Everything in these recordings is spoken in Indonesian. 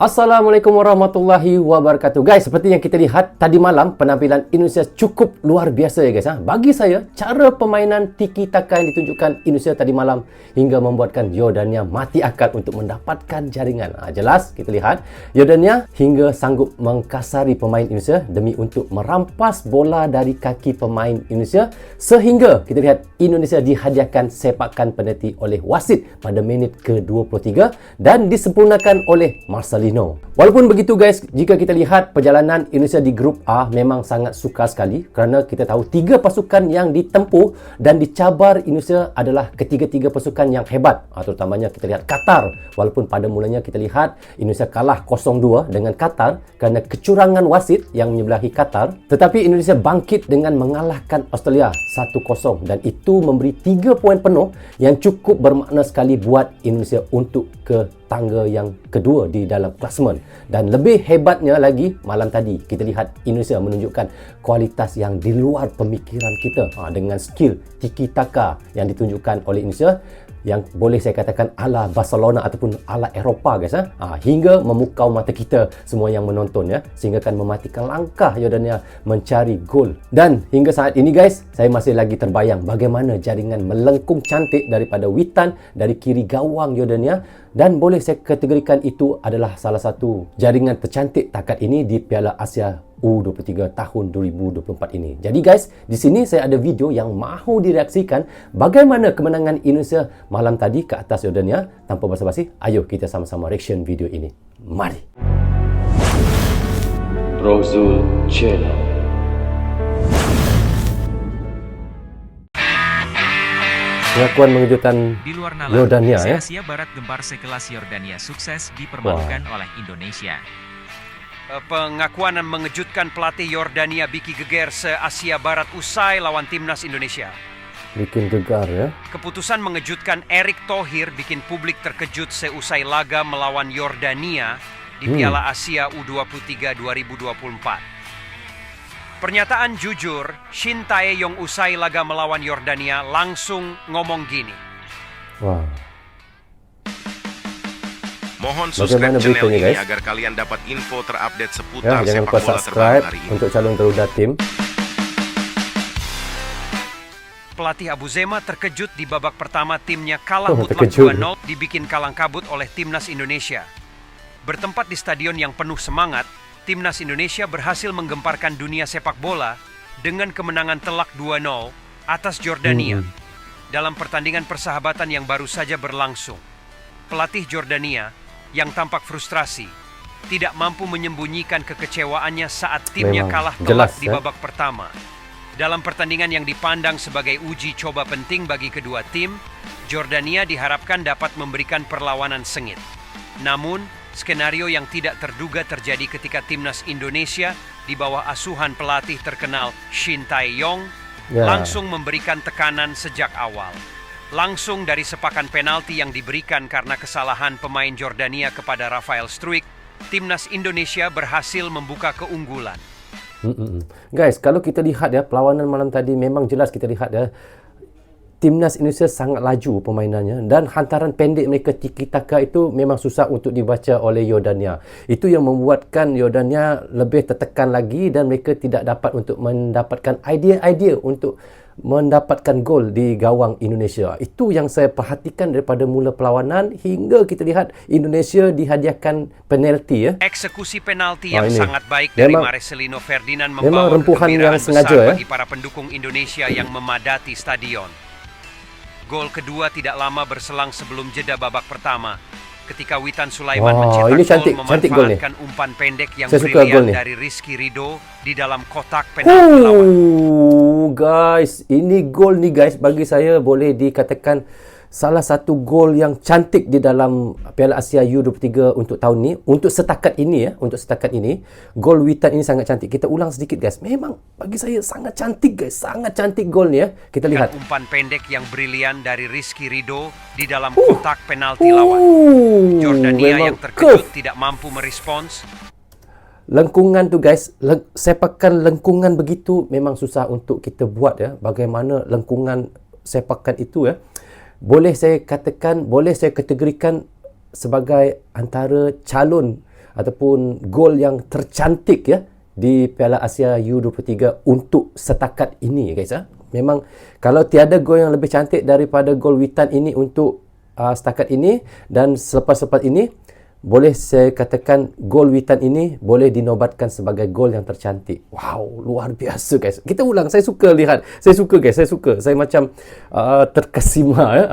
Assalamualaikum warahmatullahi wabarakatuh. Guys, seperti yang kita lihat tadi malam, penampilan Indonesia cukup luar biasa ya guys. Bagi saya, cara permainan tiki-taka yang ditunjukkan Indonesia tadi malam hingga membuatkan Yordania mati akal untuk mendapatkan jaringan. Jelas kita lihat Yordania hingga sanggup mengkasari pemain Indonesia demi untuk merampas bola dari kaki pemain Indonesia, sehingga kita lihat Indonesia dihadiahkan sepakan penalti oleh wasit pada minit ke-23 dan disempurnakan oleh Marcelino. Walaupun begitu guys, jika kita lihat perjalanan Indonesia di grup A memang sangat sukar sekali kerana kita tahu tiga pasukan yang ditempuh dan dicabar Indonesia adalah ketiga-tiga pasukan yang hebat. Terutamanya kita lihat Qatar. Walaupun pada mulanya kita lihat Indonesia kalah 0-2 dengan Qatar kerana kecurangan wasit yang menyebelahi Qatar, tetapi Indonesia bangkit dengan mengalahkan Australia 1-0 dan itu memberi 3 poin penuh yang cukup bermakna sekali buat Indonesia untuk ke tangga yang kedua di dalam klasemen. Dan lebih hebatnya lagi, malam tadi kita lihat Indonesia menunjukkan kualitas yang di luar pemikiran kita dengan skill tiki-taka yang ditunjukkan oleh Indonesia yang boleh saya katakan ala Barcelona ataupun ala Eropah guys. Hingga memukau mata kita semua yang menonton ya, sehingga akan mematikan langkah Yordania mencari gol. Dan hingga saat ini guys, saya masih lagi terbayang bagaimana jaringan melengkung cantik daripada Witan dari kiri gawang Yordania, dan boleh saya kategorikan itu adalah salah satu jaringan tercantik takat ini di Piala Asia U23 tahun 2024 ini. Jadi guys, di sini saya ada video yang mahu direaksikan bagaimana kemenangan Indonesia malam tadi ke atas Yordania. Tanpa basa-basi, ayo kita sama-sama reaction video ini. Mari. Rozul Channel. Pengakuan mengejutkan di luar nalar, Yordania ya. Asia Barat gempar sekelas Yordania sukses dipermalukan oleh Indonesia. Pengakuan mengejutkan pelatih Yordania Biki geger se-Asia Barat usai lawan timnas Indonesia. Bikin gegar ya. Keputusan mengejutkan Erick Thohir bikin publik terkejut seusai laga melawan Yordania di Piala Asia U23 2024. Pernyataan jujur Shin Tae-yong usai laga melawan Yordania langsung ngomong gini. Wah. Mohon Bagaimana subscribe channel beritanya, ini guys? agar kalian dapat info terupdate seputar Jangan sepak lupa bola terbaru subscribe hari ini. untuk calon Garuda Tim. Pelatih Abu Zema terkejut di babak pertama timnya kalah mutlak terkejut. 2-0 dibikin kalang kabut oleh timnas Indonesia. Bertempat di stadion yang penuh semangat, timnas Indonesia berhasil menggemparkan dunia sepak bola dengan kemenangan telak 2-0 atas Yordania dalam pertandingan persahabatan yang baru saja berlangsung. Pelatih Yordania yang tampak frustrasi tidak mampu menyembunyikan kekecewaannya saat timnya Memang kalah jelas, telak di babak pertama. Dalam pertandingan yang dipandang sebagai uji coba penting bagi kedua tim, Yordania diharapkan dapat memberikan perlawanan sengit. Namun, skenario yang tidak terduga terjadi ketika timnas Indonesia di bawah asuhan pelatih terkenal Shin Tae-yong langsung memberikan tekanan sejak awal. Langsung dari sepakan penalti yang diberikan karena kesalahan pemain Yordania kepada Rafael Struijk, timnas Indonesia berhasil membuka keunggulan. Guys, kalau kita lihat ya, perlawanan malam tadi memang jelas kita lihat ya, timnas Indonesia sangat laju permainannya dan hantaran pendek mereka tiki-taka itu memang susah untuk dibaca oleh Yordania. Itu yang membuatkan Yordania lebih tertekan lagi dan mereka tidak dapat untuk mendapatkan idea-idea untuk mendapatkan gol di gawang Indonesia. Itu yang saya perhatikan daripada mula perlawanan hingga kita lihat Indonesia dihadiahkan penalti ya. Eksekusi penalti yang ini sangat baik dari memang Marcelino Ferdinand memang membawa rempuhan yang kegembiraan sengaja besar ya. bagi para pendukung Indonesia yang memadati stadion. Gol kedua tidak lama berselang sebelum jeda babak pertama, ketika Witan Sulaiman mencetak ini gol cantik gol nih. memanfaatkan umpan pendek yang Saya suka gol brilian nih. dari Rizky Ridho di dalam kotak penalti lawan. Guys, ini gol nih guys, bagi saya boleh dikatakan salah satu gol yang cantik di dalam Piala Asia U23 untuk tahun ni, untuk setakat ini ya, untuk setakat ini. Gol Witan ini sangat cantik. Kita ulang sedikit guys. Memang bagi saya sangat cantik guys, sangat cantik gol ni ya. Kita lihat. Umpan pendek yang brilian dari Rizky Ridho di dalam kotak penalti lawan. Yordania yang terkejut tidak mampu merespons. Lengkungan tu guys, sepakan lengkungan begitu memang susah untuk kita buat ya. Bagaimana lengkungan sepakan itu ya, boleh saya katakan, boleh saya kategorikan sebagai antara calon ataupun gol yang tercantik ya di Piala Asia U23 untuk setakat ini guys. Memang kalau tiada gol yang lebih cantik daripada gol Witan ini untuk setakat ini, dan selepas-lepas ini boleh saya katakan gol Witan ini boleh dinobatkan sebagai gol yang tercantik. Wow, luar biasa guys. Kita ulang, saya suka lihat. Saya suka guys, saya suka. Saya macam terkesima ya.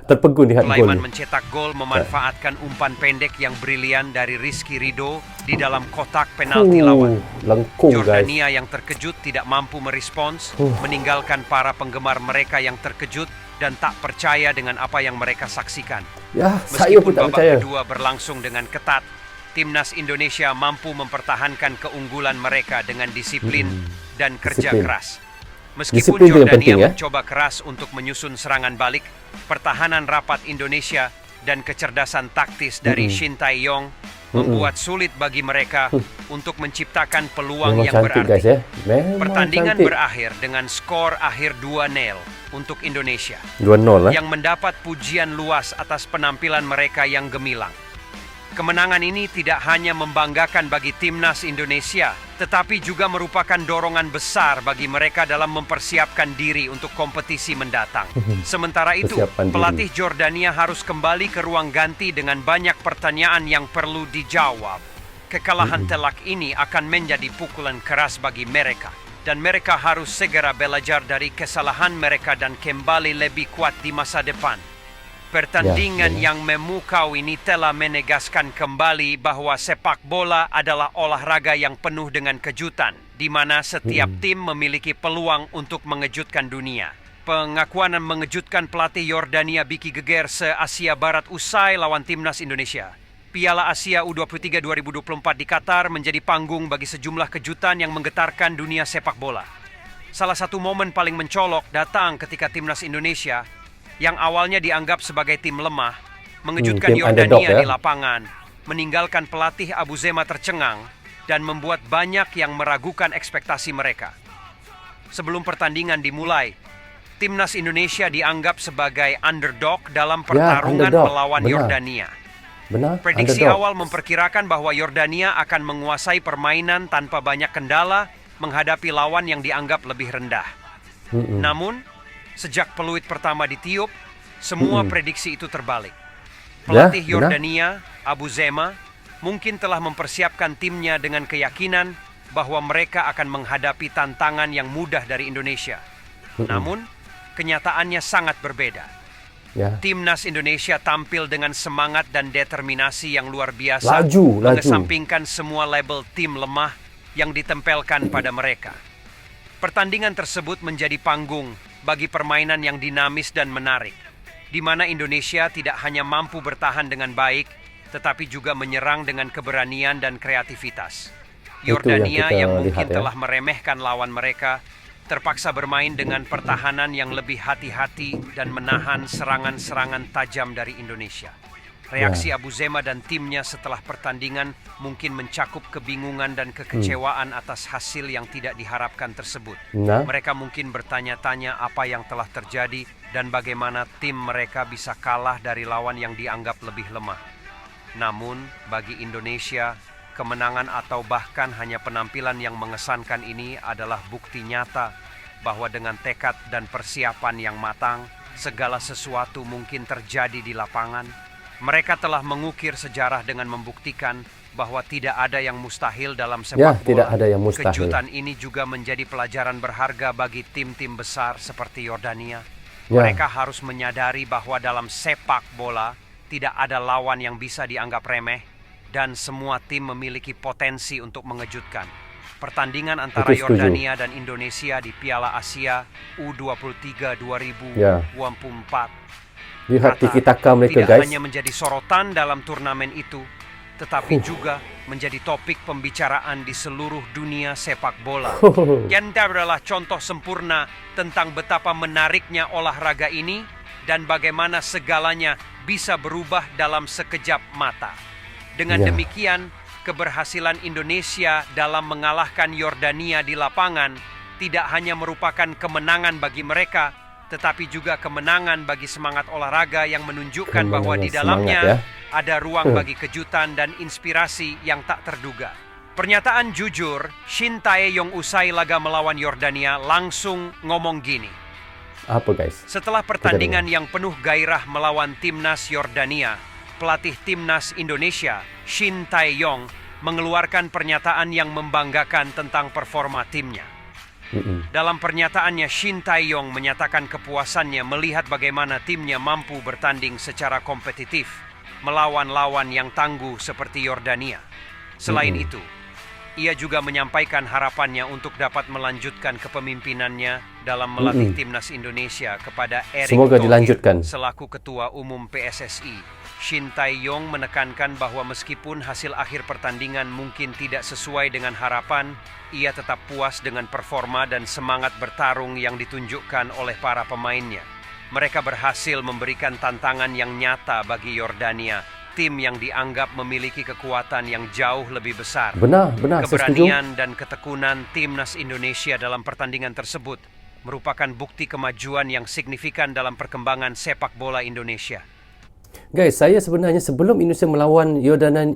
Terpegun lihat gol. Sulaiman mencetak gol memanfaatkan umpan pendek yang brilian dari Rizky Ridho di dalam kotak penalti lawan. Lengkung guys. Jordania yang terkejut tidak mampu merespons, meninggalkan para penggemar mereka yang terkejut dan tak percaya dengan apa yang mereka saksikan. Ya, saya pun Meskipun tak babak percaya. kedua berlangsung dengan ketat, timnas Indonesia mampu mempertahankan keunggulan mereka dengan disiplin dan kerja Disiplin. keras. Meskipun Disiplin itu yang Jordania penting, ya. mencoba keras untuk menyusun serangan balik, pertahanan rapat Indonesia dan kecerdasan taktis dari Shin Tae-yong membuat sulit bagi mereka untuk menciptakan peluang Memang yang cantik berarti. guys ya. Memang Pertandingan cantik. berakhir dengan skor akhir 2-0 untuk Indonesia, 2-0 lah. yang mendapat pujian luas atas penampilan mereka yang gemilang. Kemenangan ini tidak hanya membanggakan bagi timnas Indonesia, tetapi juga merupakan dorongan besar bagi mereka dalam mempersiapkan diri untuk kompetisi mendatang. Sementara itu, Persiapan diri. pelatih Jordania harus kembali ke ruang ganti dengan banyak pertanyaan yang perlu dijawab. Kekalahan telak ini akan menjadi pukulan keras bagi mereka, dan mereka harus segera belajar dari kesalahan mereka dan kembali lebih kuat di masa depan. Pertandingan yang memukau ini telah menegaskan kembali bahwa sepak bola adalah olahraga yang penuh dengan kejutan, di mana setiap tim memiliki peluang untuk mengejutkan dunia. Pengakuan mengejutkan pelatih Yordania Biki Geger se-Asia Barat usai lawan timnas Indonesia. Piala Asia U23 2024 di Qatar menjadi panggung bagi sejumlah kejutan yang menggetarkan dunia sepak bola. Salah satu momen paling mencolok datang ketika timnas Indonesia yang awalnya dianggap sebagai tim lemah, mengejutkan tim Yordania underdog, ya. di lapangan, meninggalkan pelatih Abu Zema tercengang, dan membuat banyak yang meragukan ekspektasi mereka. Sebelum pertandingan dimulai, timnas Indonesia dianggap sebagai underdog dalam pertarungan underdog. melawan Benar. Yordania. Benar. Prediksi underdog. awal memperkirakan bahwa Yordania akan menguasai permainan tanpa banyak kendala menghadapi lawan yang dianggap lebih rendah. Namun, sejak peluit pertama ditiup, semua prediksi itu terbalik. Pelatih Ya, benar. Yordania, Abu Zema, mungkin telah mempersiapkan timnya dengan keyakinan bahwa mereka akan menghadapi tantangan yang mudah dari Indonesia. Namun, kenyataannya sangat berbeda. Ya. Timnas Indonesia tampil dengan semangat dan determinasi yang luar biasa, Laju. mengesampingkan semua label tim lemah yang ditempelkan pada mereka. Pertandingan tersebut menjadi panggung bagi permainan yang dinamis dan menarik, di mana Indonesia tidak hanya mampu bertahan dengan baik, tetapi juga menyerang dengan keberanian dan kreativitas. Itu Yordania yang kita yang mungkin lihat, ya. telah meremehkan lawan mereka, terpaksa bermain dengan pertahanan yang lebih hati-hati dan menahan serangan-serangan tajam dari Indonesia. Reaksi Abu Zema dan timnya setelah pertandingan mungkin mencakup kebingungan dan kekecewaan atas hasil yang tidak diharapkan tersebut. Nah. Mereka mungkin bertanya-tanya apa yang telah terjadi dan bagaimana tim mereka bisa kalah dari lawan yang dianggap lebih lemah. Namun, bagi Indonesia, kemenangan atau bahkan hanya penampilan yang mengesankan ini adalah bukti nyata bahwa dengan tekad dan persiapan yang matang, segala sesuatu mungkin terjadi di lapangan. Mereka telah mengukir sejarah dengan membuktikan bahwa tidak ada yang mustahil dalam sepak Ya, bola. tidak ada yang mustahil. Kejutan ini juga menjadi pelajaran berharga bagi tim-tim besar seperti Yordania. Ya. Mereka harus menyadari bahwa dalam sepak bola tidak ada lawan yang bisa dianggap remeh dan semua tim memiliki potensi untuk mengejutkan. Pertandingan antara Itu setuju. Yordania dan Indonesia di Piala Asia U23 Ya. 2024 Lihat Qatar tiki-taka mereka tidak guys. hanya menjadi sorotan dalam turnamen itu, tetapi juga menjadi topik pembicaraan di seluruh dunia sepak bola. Ganda adalah contoh sempurna tentang betapa menariknya olahraga ini dan bagaimana segalanya bisa berubah dalam sekejap mata. Dengan Ya. demikian, keberhasilan Indonesia dalam mengalahkan Yordania di lapangan tidak hanya merupakan kemenangan bagi mereka, tetapi juga kemenangan bagi semangat olahraga yang menunjukkan bahwa di Kemenangan dalamnya semangat, ya. ada ruang bagi kejutan dan inspirasi yang tak terduga. Pernyataan jujur, Shin Tae-yong usai laga melawan Yordania langsung ngomong gini. Apa guys? Setelah pertandingan yang penuh gairah melawan timnas Yordania, pelatih timnas Indonesia, Shin Tae-yong, mengeluarkan pernyataan yang membanggakan tentang performa timnya. Dalam pernyataannya, Shin Tae-yong menyatakan kepuasannya melihat bagaimana timnya mampu bertanding secara kompetitif melawan lawan yang tangguh seperti Yordania. Selain itu, ia juga menyampaikan harapannya untuk dapat melanjutkan kepemimpinannya dalam melatih timnas Indonesia kepada Erick Semoga Thohir dilanjutkan. selaku Ketua Umum PSSI. Shin Tae-yong menekankan bahwa meskipun hasil akhir pertandingan mungkin tidak sesuai dengan harapan, ia tetap puas dengan performa dan semangat bertarung yang ditunjukkan oleh para pemainnya. Mereka berhasil memberikan tantangan yang nyata bagi Yordania, tim yang dianggap memiliki kekuatan yang jauh lebih besar. Benar, saya setuju. Keberanian dan ketekunan timnas Indonesia dalam pertandingan tersebut merupakan bukti kemajuan yang signifikan dalam perkembangan sepak bola Indonesia. Guys, saya sebenarnya sebelum Indonesia melawan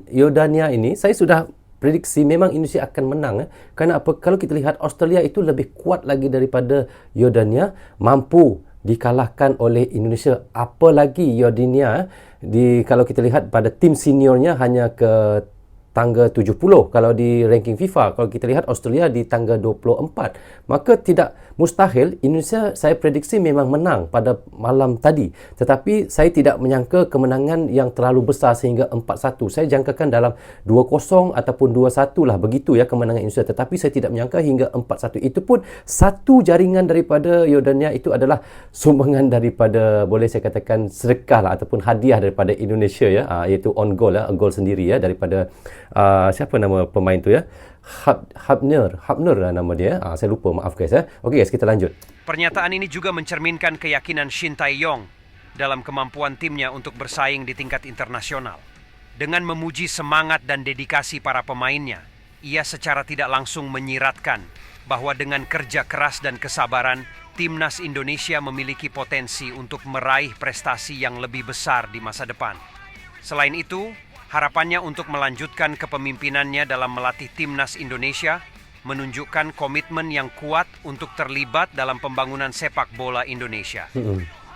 Yordania ini, saya sudah prediksi memang Indonesia akan menang. Kerana apa? Kalau kita lihat Australia itu lebih kuat lagi daripada Yordania, mampu dikalahkan oleh Indonesia. Apalagi Yordania, kalau kita lihat pada tim seniornya hanya ke tangga 70 kalau di ranking FIFA. Kalau kita lihat Australia di tangga 24. Maka tidak mustahil Indonesia saya prediksi memang menang pada malam tadi. Tetapi saya tidak menyangka kemenangan yang terlalu besar sehingga 4-1. Saya jangkakan dalam 2-0 ataupun 2-1 lah begitu ya kemenangan Indonesia. Tetapi saya tidak menyangka hingga 4-1. Itu pun satu jaringan daripada Yordania itu adalah sumbangan daripada, boleh saya katakan, sedekah lah ataupun hadiah daripada Indonesia ya, iaitu on goal ya, gol sendiri ya daripada siapa nama pemain tu ya? Hubner lah nama dia. Saya lupa, maaf guys ya. Okey guys, kita lanjut. Pernyataan ini juga mencerminkan keyakinan Shin Tae-yong dalam kemampuan timnya untuk bersaing di tingkat internasional. Dengan memuji semangat dan dedikasi para pemainnya, ia secara tidak langsung menyiratkan bahwa dengan kerja keras dan kesabaran, timnas Indonesia memiliki potensi untuk meraih prestasi yang lebih besar di masa depan. Selain itu, harapannya untuk melanjutkan kepemimpinannya dalam melatih timnas Indonesia menunjukkan komitmen yang kuat untuk terlibat dalam pembangunan sepak bola Indonesia.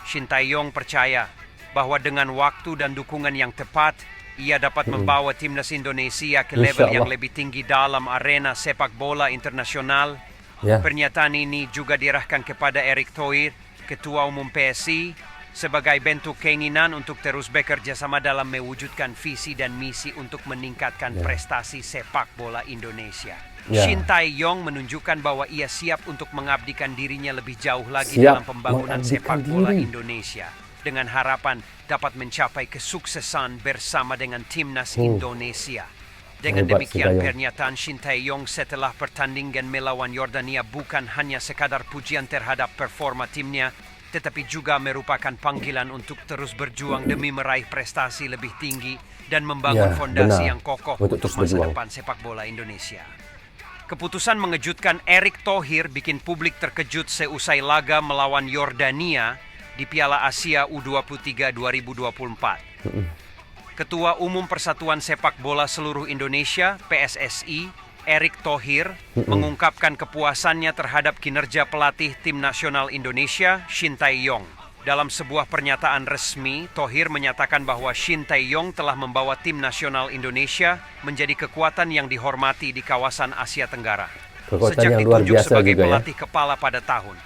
Shin Tae-yong percaya bahwa dengan waktu dan dukungan yang tepat, ia dapat membawa timnas Indonesia ke level yang lebih tinggi dalam arena sepak bola internasional. Pernyataan ini juga diarahkan kepada Erick Thohir, Ketua Umum PSSI, sebagai bentuk keinginan untuk terus bekerja sama dalam mewujudkan visi dan misi untuk meningkatkan prestasi sepak bola Indonesia. Shin Tae-yong menunjukkan bahwa ia siap untuk mengabdikan dirinya lebih jauh lagi dalam pembangunan sepak bola Indonesia, dengan harapan dapat mencapai kesuksesan bersama dengan timnas Indonesia. Dengan demikian, pernyataan Shin Tae-yong setelah pertandingan melawan Yordania bukan hanya sekadar pujian terhadap performa timnya, tetapi juga merupakan panggilan untuk terus berjuang demi meraih prestasi lebih tinggi dan membangun fondasi yang kokoh untuk masa depan sepak bola Indonesia. Keputusan mengejutkan Erick Thohir bikin publik terkejut seusai laga melawan Yordania di Piala Asia U23 2024. Ketua Umum Persatuan Sepak Bola Seluruh Indonesia (PSSI), Erick Thohir mengungkapkan kepuasannya terhadap kinerja pelatih tim nasional Indonesia, Shin Tae-yong. Dalam sebuah pernyataan resmi, Thohir menyatakan bahwa Shin Tae-yong telah membawa tim nasional Indonesia menjadi kekuatan yang dihormati di kawasan Asia Tenggara. Sejak ditunjuk sebagai pelatih kepala pada tahun,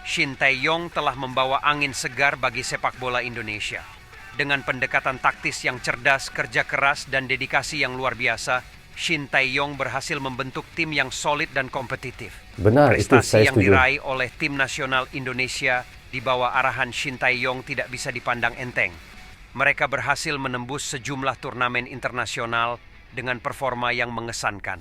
Shin Tae-yong telah membawa angin segar bagi sepak bola Indonesia. Dengan pendekatan taktis yang cerdas, kerja keras, dan dedikasi yang luar biasa, Shin Tae-yong berhasil membentuk tim yang solid dan kompetitif. Benar, prestasi itu saya yang diraih oleh tim nasional Indonesia di bawah arahan Shin Tae-yong tidak bisa dipandang enteng. Mereka berhasil menembus sejumlah turnamen internasional dengan performa yang mengesankan.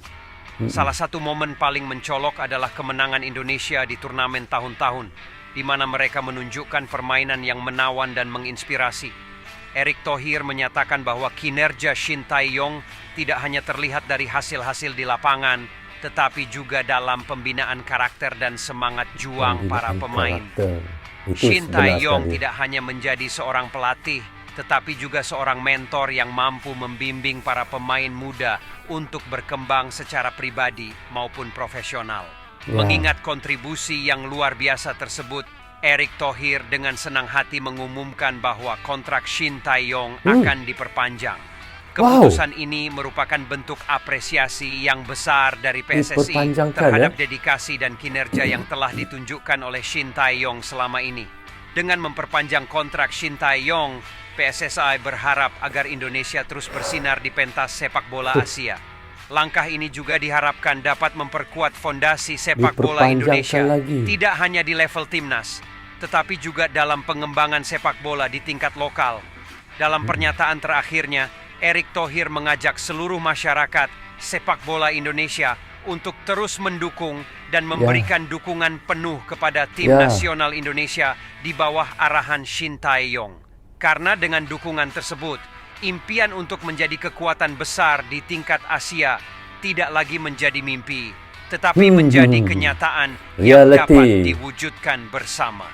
Salah satu momen paling mencolok adalah kemenangan Indonesia di turnamen tahun-tahun, di mana mereka menunjukkan permainan yang menawan dan menginspirasi. Erick Thohir menyatakan bahwa kinerja Shin Tae-yong tidak hanya terlihat dari hasil-hasil di lapangan, tetapi juga dalam pembinaan karakter dan semangat juang para pemain. Shin Tae-yong tidak hanya menjadi seorang pelatih, tetapi juga seorang mentor yang mampu membimbing para pemain muda untuk berkembang secara pribadi maupun profesional. Mengingat kontribusi yang luar biasa tersebut, Erick Thohir dengan senang hati mengumumkan bahwa kontrak Shin Tae-yong akan diperpanjang. Keputusan ini merupakan bentuk apresiasi yang besar dari PSSI terhadap dedikasi dan kinerja yang telah ditunjukkan oleh Shin Tae-yong selama ini. Dengan memperpanjang kontrak Shin Tae-yong, PSSI berharap agar Indonesia terus bersinar di pentas sepak bola Asia. Langkah ini juga diharapkan dapat memperkuat fondasi sepak bola Indonesia, tidak hanya di level timnas, tetapi juga dalam pengembangan sepak bola di tingkat lokal. Dalam pernyataan terakhirnya, Erick Thohir mengajak seluruh masyarakat sepak bola Indonesia untuk terus mendukung dan memberikan dukungan penuh kepada tim nasional Indonesia di bawah arahan Shin Tae-yong. Karena dengan dukungan tersebut, impian untuk menjadi kekuatan besar di tingkat Asia tidak lagi menjadi mimpi, tetapi menjadi kenyataan yang dapat diwujudkan bersama.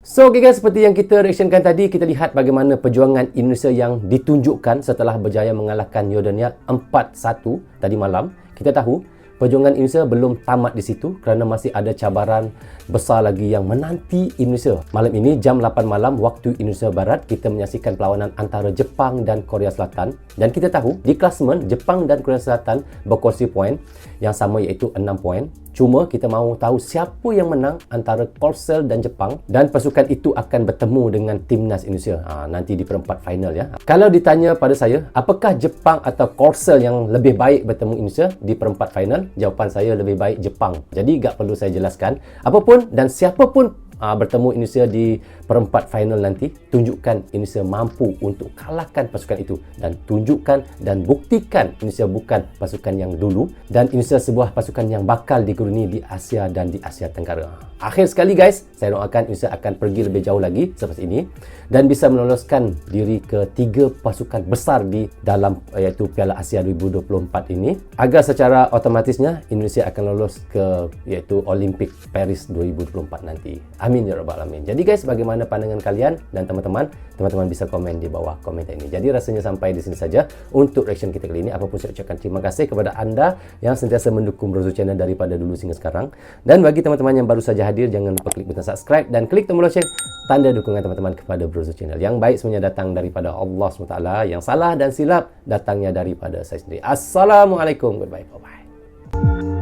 So, okay guys, seperti yang kita reactionkan tadi, kita lihat bagaimana perjuangan Indonesia yang ditunjukkan setelah berjaya mengalahkan Yordania 4-1 tadi malam. Kita tahu, perjuangan Indonesia belum tamat di situ kerana masih ada cabaran besar lagi yang menanti Indonesia. Malam ini, jam 8 malam waktu Indonesia Barat, kita menyaksikan perlawanan antara Jepang dan Korea Selatan. Dan kita tahu, di klasemen, Jepang dan Korea Selatan berkongsi poin yang sama iaitu 6 poin. Cuma kita mahu tahu siapa yang menang antara Korsel dan Jepang, dan pasukan itu akan bertemu dengan timnas Indonesia nanti di perempat final ya. Kalau ditanya pada saya, apakah Jepang atau Korsel yang lebih baik bertemu Indonesia di perempat final? Jawapan saya lebih baik Jepang. Jadi tak perlu saya jelaskan. Apapun dan siapapun bertemu Indonesia di perempat final nanti, tunjukkan Indonesia mampu untuk kalahkan pasukan itu, dan tunjukkan dan buktikan Indonesia bukan pasukan yang dulu, dan Indonesia sebuah pasukan yang bakal dikurni di Asia dan di Asia Tenggara. Akhir sekali guys, saya doakan Indonesia akan pergi lebih jauh lagi selepas ini dan bisa meloloskan diri ke 3 pasukan besar di dalam iaitu Piala Asia 2024 ini, agar secara otomatisnya Indonesia akan lolos ke iaitu Olimpik Paris 2024 nanti. Amin ya rabbal alamin. Jadi guys, bagaimana pandangan kalian dan teman-teman? Teman-teman bisa komen di bawah komentar ini. Jadi rasanya sampai di sini saja untuk reaction kita kali ini. Apapun saya ucapkan terima kasih kepada anda yang sentiasa mendukung Bro Zul Channel daripada dulu hingga sekarang. Dan bagi teman-teman yang baru saja hadir, jangan lupa klik butang subscribe dan klik tombol lonceng, tanda dukungan teman-teman kepada Bro Zul Channel. Yang baik semuanya datang daripada Allah SWT, yang salah dan silap datangnya daripada saya sendiri. Assalamualaikum. Goodbye. Bye-bye.